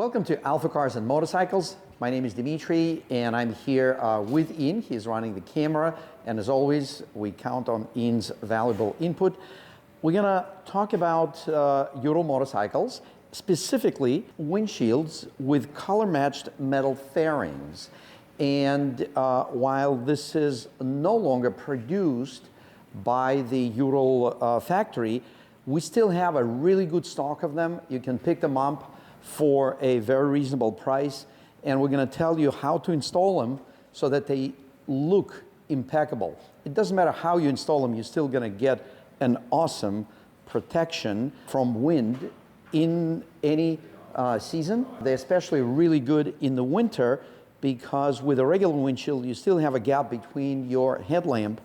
Welcome to AlphaCars and Motorcycles. My name is Dimitri and I'm here with Ian. He's running the camera, and as always, we count on Ian's valuable input. We're gonna talk about Ural motorcycles, specifically windshields with color-matched metal fairings. And while this is no longer produced by the Ural factory, we still have a really good stock of them. You can pick them up for a very reasonable price, and we're going to tell you how to install them so that they look impeccable. It doesn't matter how you install them, you're still going to get an awesome protection from wind in any season. They're especially really good in the winter because with a regular windshield you still have a gap between your headlamp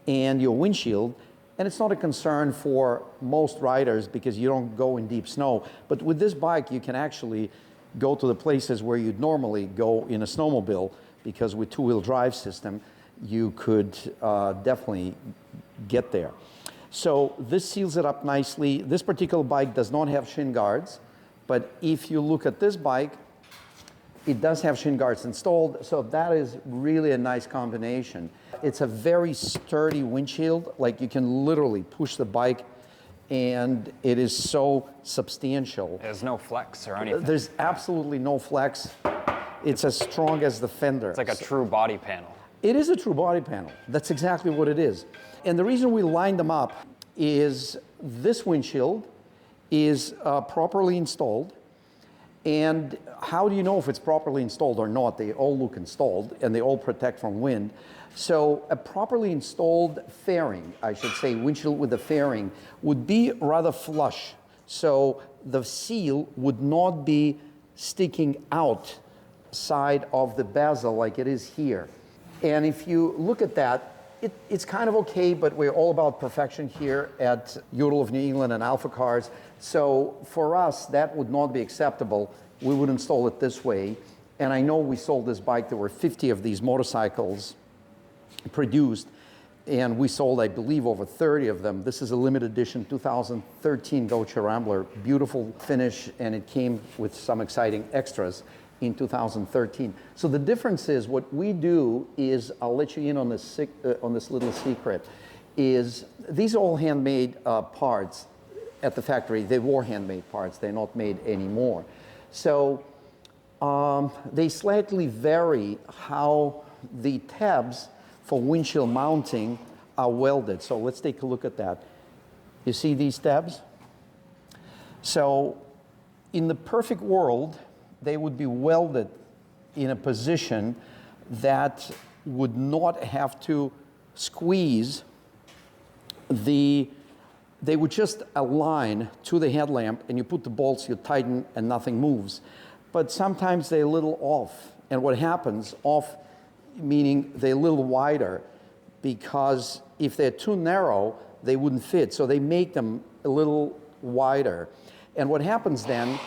and your windshield. And it's not a concern for most riders because you don't go in deep snow. But with this bike, you can actually go to the places where you'd normally go in a snowmobile, because with two-wheel drive system, you could definitely get there. So this seals it up nicely. This particular bike does not have shin guards, but if you look at this bike, it does have shin guards installed, so that is really a nice combination. It's a very sturdy windshield, like you can literally push the bike and it is so substantial. There's no flex or anything. There's absolutely no flex. It's as strong as the fender. It's like a true body panel. It is a true body panel. That's exactly what it is. And the reason we lined them up is this windshield is properly installed. And how do you know if it's properly installed or not? They all look installed and they all protect from wind. So a properly installed fairing, I should say windshield with a fairing, would be rather flush. So the seal would not be sticking out side of the bezel like it is here. And if you look at that, it's kind of okay, but we're all about perfection here at Ural of New England and AlphaCars. So for us, that would not be acceptable. We would install it this way. And I know we sold this bike. There were 50 of these motorcycles produced, and we sold, I believe, over 30 of them. This is a limited edition 2013 Gaucho Rambler, beautiful finish, and it came with some exciting extras in 2013. So the difference is, what we do is, I'll let you in on this little secret, is these are all handmade parts at the factory. They were handmade parts, they're not made anymore. So they slightly vary how the tabs for windshield mounting are welded. So let's take a look at that. You see these tabs? So in the perfect world, they would be welded in a position that would not have to squeeze they would just align to the headlamp, and you put the bolts, you tighten, and nothing moves. But sometimes they're a little off. And what happens, off meaning they're a little wider, because if they're too narrow, they wouldn't fit. So they make them a little wider. And what happens then,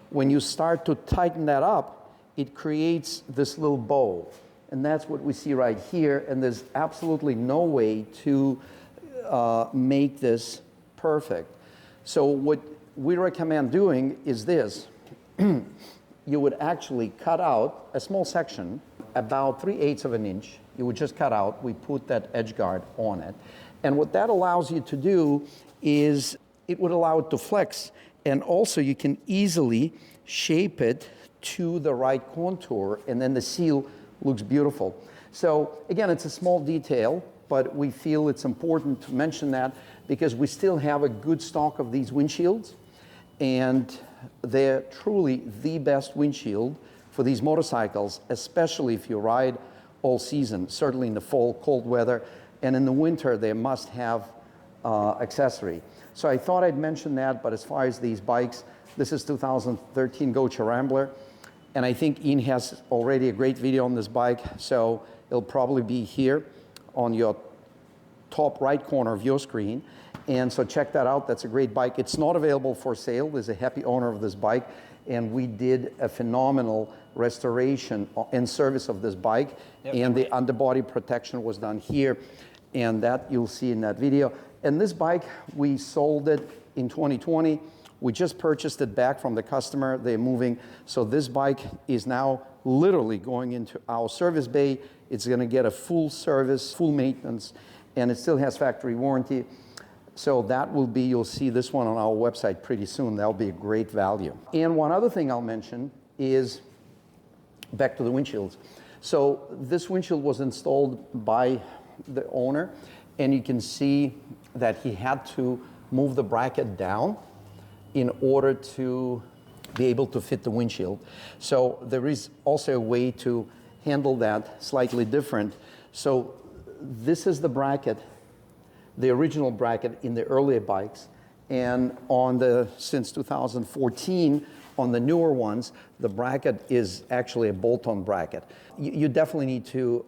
when you start to tighten that up, it creates this little bow. And that's what we see right here. And there's absolutely no way to make this perfect. So what we recommend doing is this. You would actually cut out a small section, about 3/8 of an inch. You would just cut out. We put that edge guard on it. And what that allows you to do is it would allow it to flex. And also you can easily shape it to the right contour, and then the seal looks beautiful. So again, it's a small detail, but we feel it's important to mention that because we still have a good stock of these windshields, and they're truly the best windshield for these motorcycles, especially if you ride all season, certainly in the fall, cold weather, and in the winter, they must have accessory. So I thought I'd mention that, but as far as these bikes, this is 2013 Gaucho Rambler, and I think Ian has already a great video on this bike, so it'll probably be here on your top right corner of your screen. And so check that out. That's a great bike. It's not available for sale. There's a happy owner of this bike, and we did a phenomenal restoration and service of this bike. Yep. And the underbody protection was done here, and that you'll see in that video. And this bike, we sold it in 2020 We just purchased it back from the customer. They're moving. So this bike is now literally going into our service bay. It's going to get a full service, full maintenance, and it still has factory warranty. So that will be, you'll see this one on our website pretty soon. That'll be a great value. And one other thing I'll mention is back to the windshields. So this windshield was installed by the owner, and you can see that he had to move the bracket down in order to be able to fit the windshield. So there is also a way to handle that slightly different. So this is the bracket, the original bracket in the earlier bikes, and since 2014, on the newer ones, the bracket is actually a bolt-on bracket. You definitely need to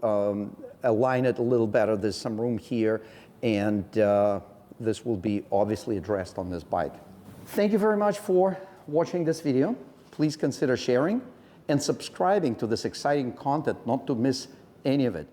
align it a little better. There's some room here, and this will be obviously addressed on this bike. Thank you very much for watching this video. Please consider sharing and subscribing to this exciting content, not to miss any of it.